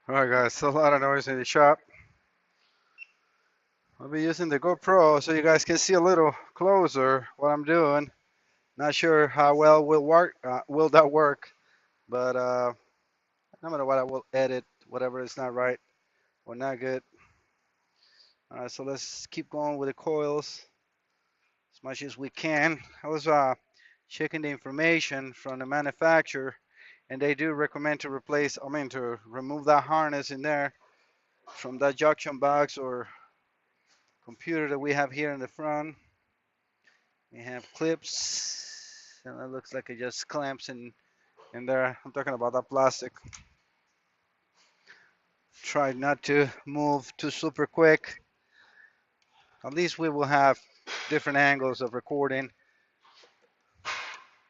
Alright guys, a lot of noise in the shop. I'll be using the GoPro so you guys can see a little closer what I'm doing. Not sure how well will that work, but no matter what I will edit, whatever is not right or not good. Alright, so let's keep going with the coils as much as we can. I was checking the information from the manufacturer and they do recommend to to remove that harness in there from that junction box or computer that we have here in the front. We have clips, and it looks like it just clamps in there. I'm talking about that plastic. Try not to move too super quick. At least we will have different angles of recording.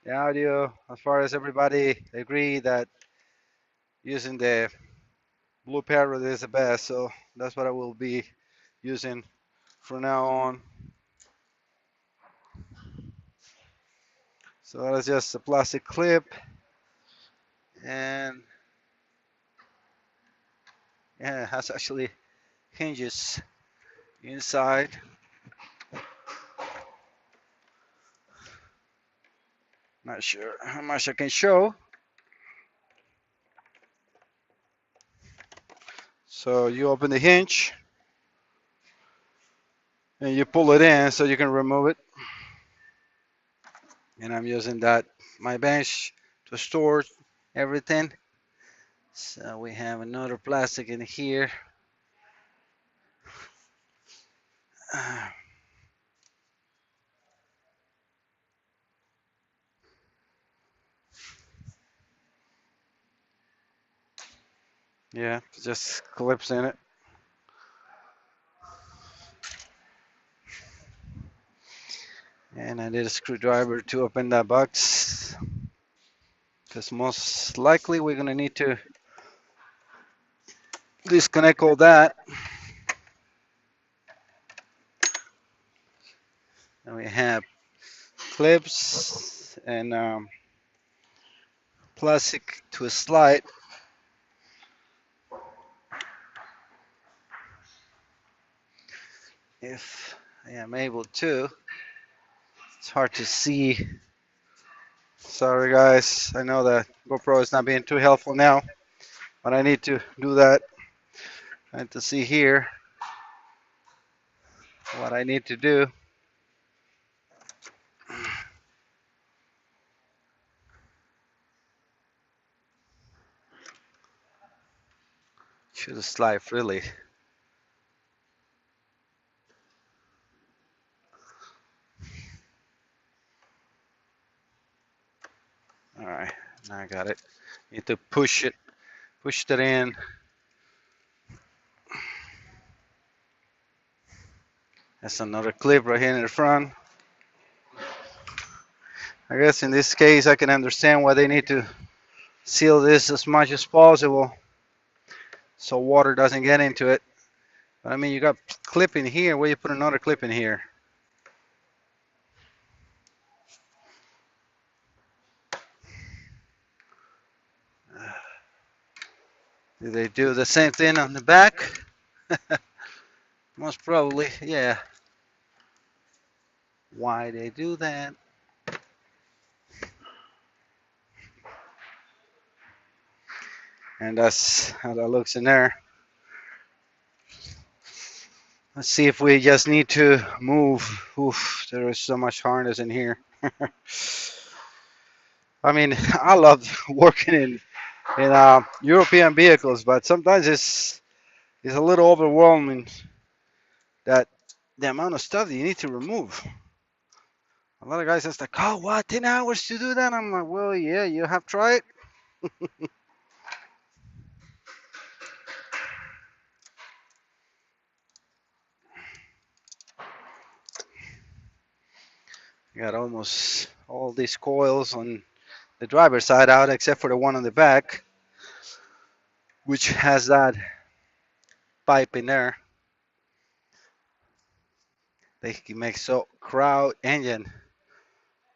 The audio, as far as everybody agree that using the Blue Parrot is the best, so that's what I will be using from now on. So that is just a plastic clip, and yeah, it has actually hinges inside. Not sure how much I can show. So you open the hinge and you pull it in so you can remove it. And I'm using my bench to store everything. So we have another plastic in here. Yeah, just clips in it. And I need a screwdriver to open that box, because most likely we're gonna need to disconnect all that. And we have clips and plastic to slide. If I am able to. It's hard to see. Sorry guys, I know that GoPro is not being too helpful now, but I need to do that. I need to see here what I need to do. Should slide freely. All right, now I got it. Need to push that in. That's another clip right here in the front. I guess in this case I can understand why they need to seal this as much as possible so water doesn't get into it. But I mean, you got clip in here, where you put another clip in here? Do they do the same thing on the back? Most probably, yeah. Why they do that? And that's how that looks in there. Let's see if we just need to move. Oof, there is so much harness in here. I mean, I love working in European vehicles, but sometimes it's a little overwhelming that the amount of stuff that you need to remove. A lot of guys just like, oh, what, 10 hours to do that? I'm like, well, yeah, you have tried. Got almost all these coils on the driver's side out, except for the one on the back, which has that pipe in there. They can make so crowd engine.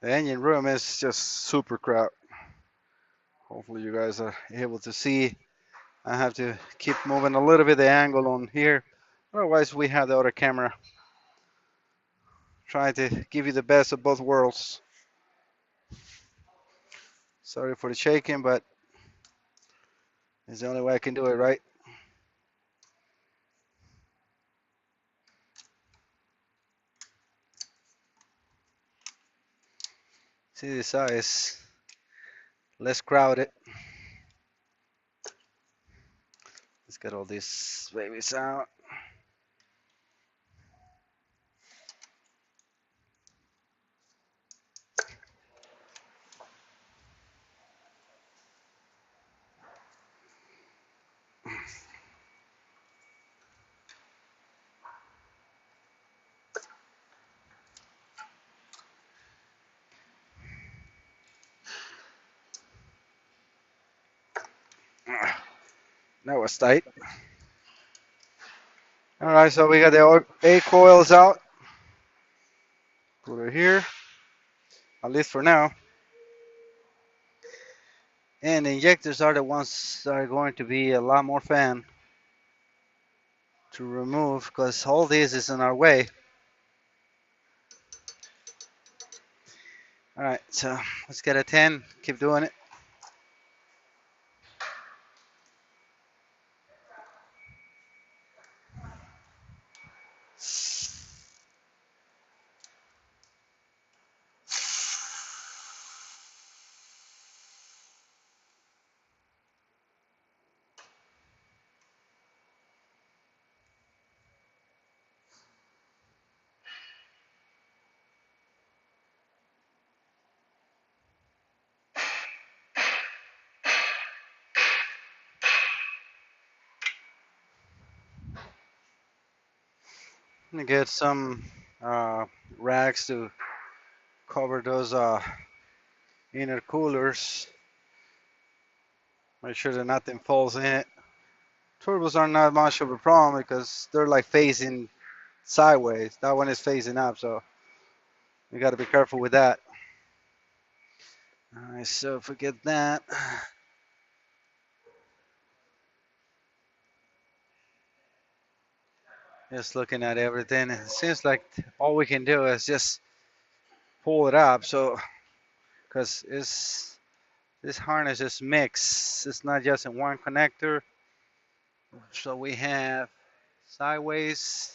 The engine room is just super crowd. Hopefully you guys are able to see. I have to keep moving a little bit the angle on here. Otherwise, we have the other camera. Trying to give you the best of both worlds. Sorry for the shaking, but it's the only way I can do it, right? See the size, less crowded. Let's get all these babies out. That was tight. All right, so we got the 8 coils out. Put it here, at least for now. And the injectors are the ones that are going to be a lot more fun to remove because all this is in our way. All right, so let's get a 10. Keep doing it. I'm gonna get some uh, rags to cover those inner coolers. Make sure that nothing falls in it. Turbos are not much of a problem because they're like facing sideways. That one is facing up, so we got to be careful with that. All right, so forget that. Just looking at everything, it seems like all we can do is just pull it up. So, because this harness is mixed, it's not just in one connector. So we have sideways.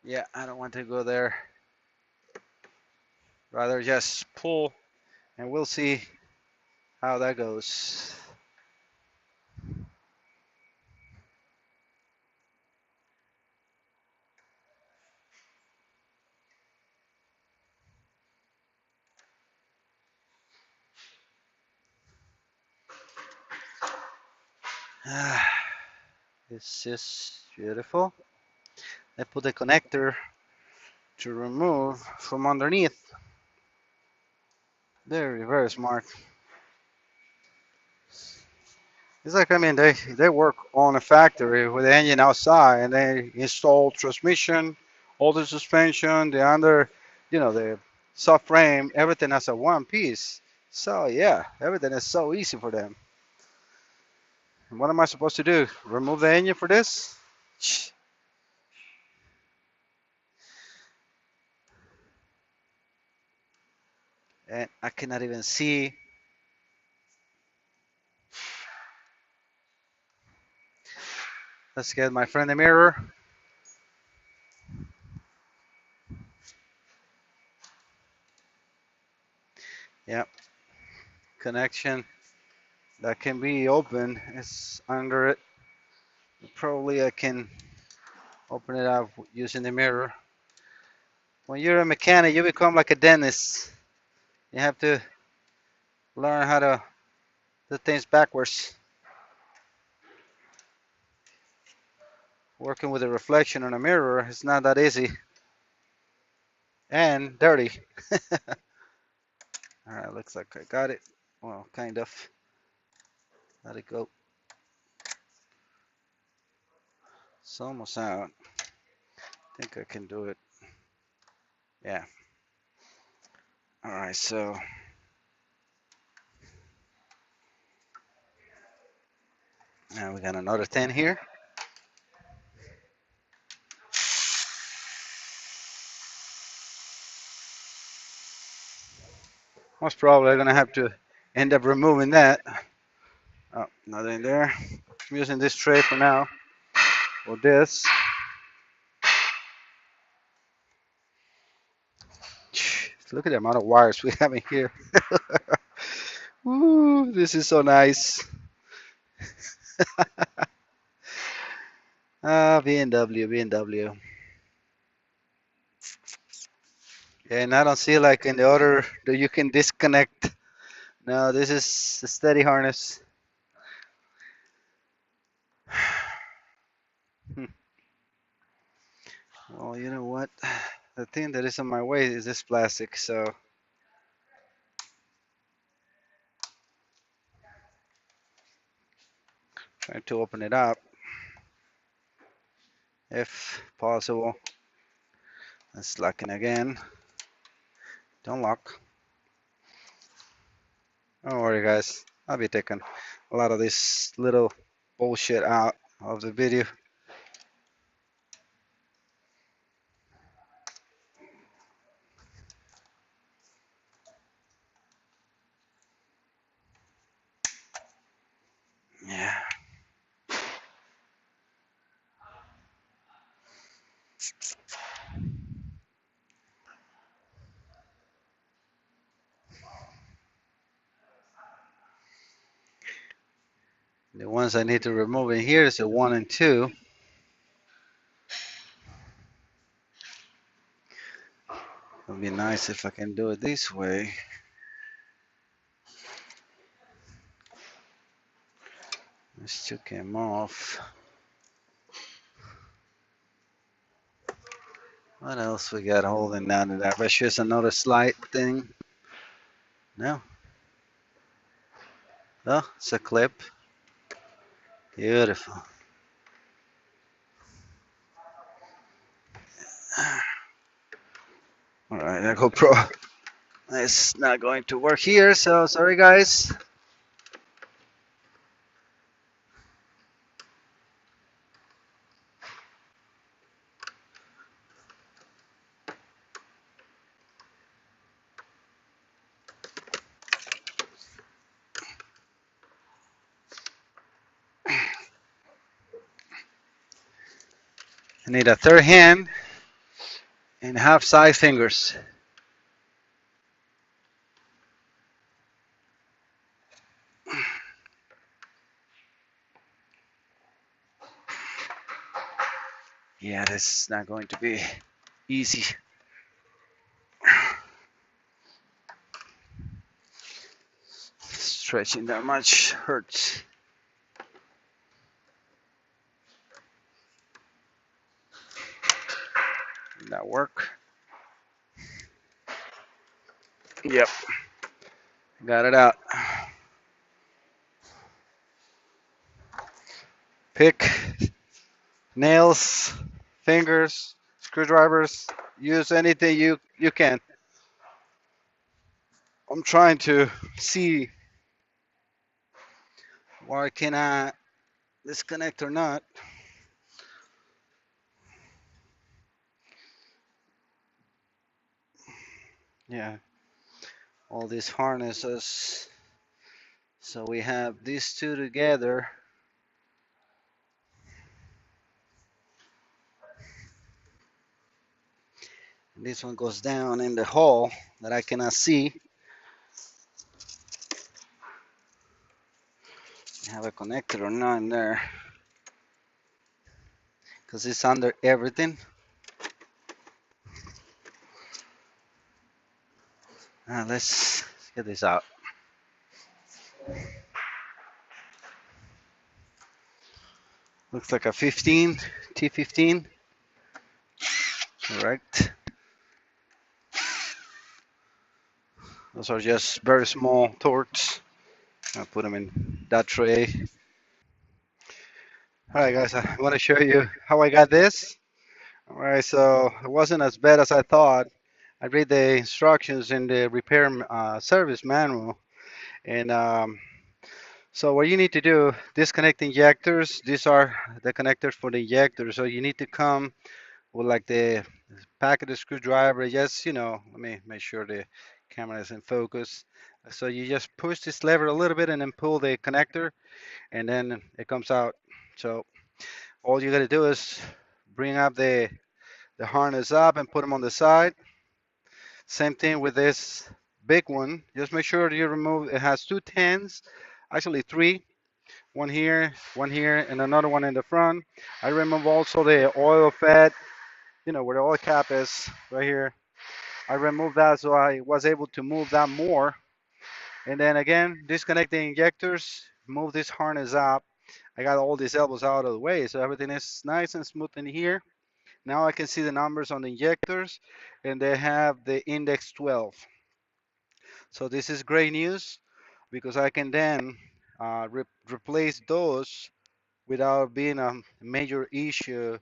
Yeah, I don't want to go there. Rather just pull, and we'll see how that goes. This is beautiful. I put the connector to remove from underneath. Very smart. It's like, I mean, they work on a factory with the engine outside and they install transmission, all the suspension, the under, the subframe, everything as a one piece. So yeah, everything is so easy for them. And what am I supposed to do? Remove the engine for this? And I cannot even see. Let's get my friend the mirror. Yep, connection that can be open is under it. Probably I can open it up using the mirror. When you're a mechanic, you become like a dentist. You have to learn how to do things backwards. Working with a reflection on a mirror is not that easy and dirty. All right, looks like I got it. Well, kind of. Let it go. It's almost out. I think I can do it. Yeah. All right, so And we got another 10 here. Most probably gonna have to end up removing that. Oh, nothing there. I'm using this tray for now, or this. Look at the amount of wires we have in here. Ooh, this is so nice. Ah, BMW, BMW. And I don't see like in the other that you can disconnect. No, this is a steady harness. Hmm. Well, you know what? The thing that is in my way is this plastic, so trying to open it up if possible. It's locking again. Don't lock. Don't worry, guys. I'll be taking a lot of this little bullshit out of the video. Yeah. The ones I need to remove in here is the 1 and 2. It would be nice if I can do it this way. This 2 came off. What else we got holding down to that? But just another slide thing. No. Oh, it's a clip. Beautiful. All right, that GoPro is not going to work here, so sorry guys. I need a third hand and half size fingers. Yeah, this is not going to be easy. Stretching that much hurts. Did that work? Yep. Got it out. Pick nails, fingers, screwdrivers. Use anything you can. I'm trying to see why can I disconnect or not. Yeah, all these harnesses. So we have these two together. And this one goes down in the hole that I cannot see. Have a connector or not in there because it's under everything. Let's get this out. Looks like a 15 T15. Correct. Those are just very small torques. I'll put them in that tray. All right, guys, I want to show you how I got this. All right, so it wasn't as bad as I thought. I read the instructions in the repair service manual, and So what you need to do, disconnect injectors. These are the connectors for the injector. So you need to come with like the packet of screwdriver. Just, let me make sure the camera is in focus. So you just push this lever a little bit and then pull the connector, and then it comes out. So all you got to do is bring up the harness up and put them on the side. Same thing with this big one. Just make sure you remove, it has two tens, actually three, one here, and another one in the front. I remove also the oil fed, where the oil cap is right here. I removed that so I was able to move that more. And then again, disconnect the injectors, move this harness up. I got all these elbows out of the way, so everything is nice and smooth in here. Now I can see the numbers on the injectors, and they have the index 12. So this is great news because I can then replace those without being a major issue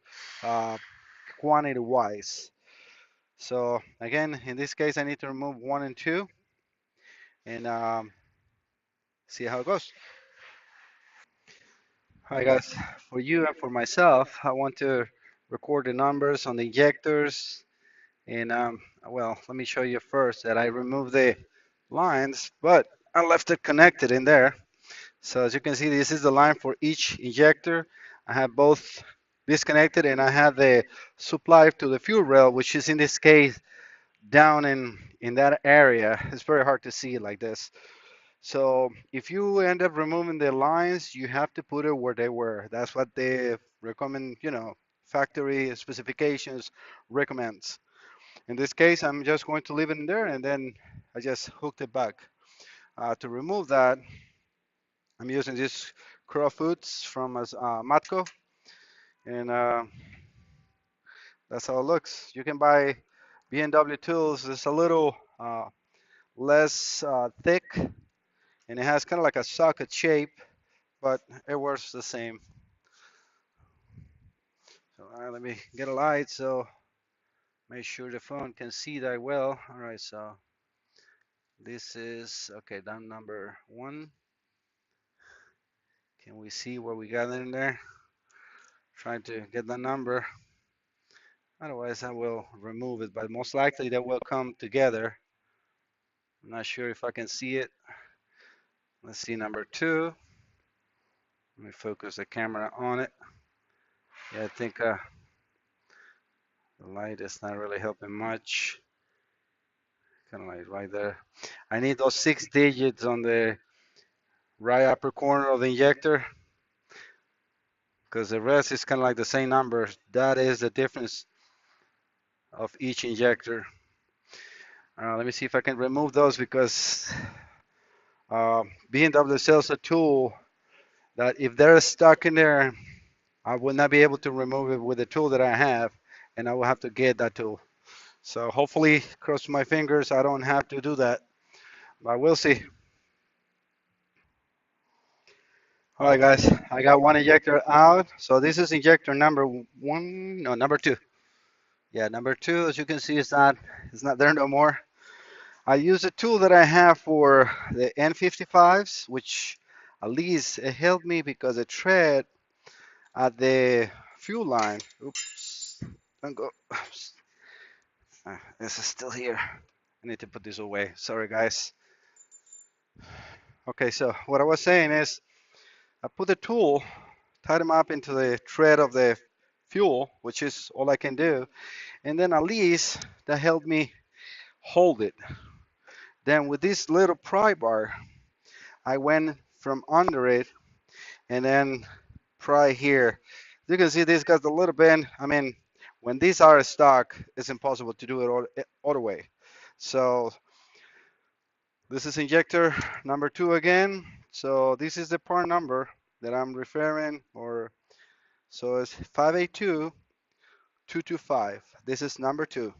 quantity wise. So again, in this case, I need to remove one and two and see how it goes. All right, guys, for you and for myself, I want to record the numbers on the injectors. And well, let me show you first that I removed the lines, but I left it connected in there. So as you can see, this is the line for each injector. I have both disconnected and I have the supply to the fuel rail, which is in this case down in that area. It's very hard to see it like this. So if you end up removing the lines, you have to put it where they were. That's what they recommend, factory specifications recommends. In this case, I'm just going to leave it in there and then I just hooked it back. To remove that, I'm using this Crowfoots from Matco, and that's how it looks. You can buy BMW tools. It's a little less thick, and it has kind of like a socket shape, but it works the same. So let me get a light so make sure the phone can see that well. All right, so this is okay. Down number one. Can we see what we got in there? Trying to get the number. Otherwise, I will remove it, but most likely they will come together. I'm not sure if I can see it. Let's see number two. Let me focus the camera on it. Yeah, I think the light is not really helping much. Kind of like right there. I need those 6 digits on the right upper corner of the injector because the rest is kind of like the same numbers. That is the difference of each injector. Let me see if I can remove those because BMW sells a tool that if they're stuck in there, I will not be able to remove it with the tool that I have, and I will have to get that tool. So hopefully, cross my fingers, I don't have to do that, but we'll see. All right, guys, I got one injector out. So this is injector number one, no, number two. Yeah, number two, as you can see, it's not there no more. I use a tool that I have for the N55s, which at least it helped me because the thread at the fuel line, oops, don't go. This is still here. I need to put this away. Sorry, guys. Okay, so what I was saying is I put the tool, tied them up into the thread of the fuel, which is all I can do, and then at least that helped me hold it. Then with this little pry bar, I went from under it and then pry here. You can see this got a little bend. I mean, when these are stock, it's impossible to do it all the way. So this is injector number two again. So this is the part number that I'm referring, or so it's 582225. This is number two.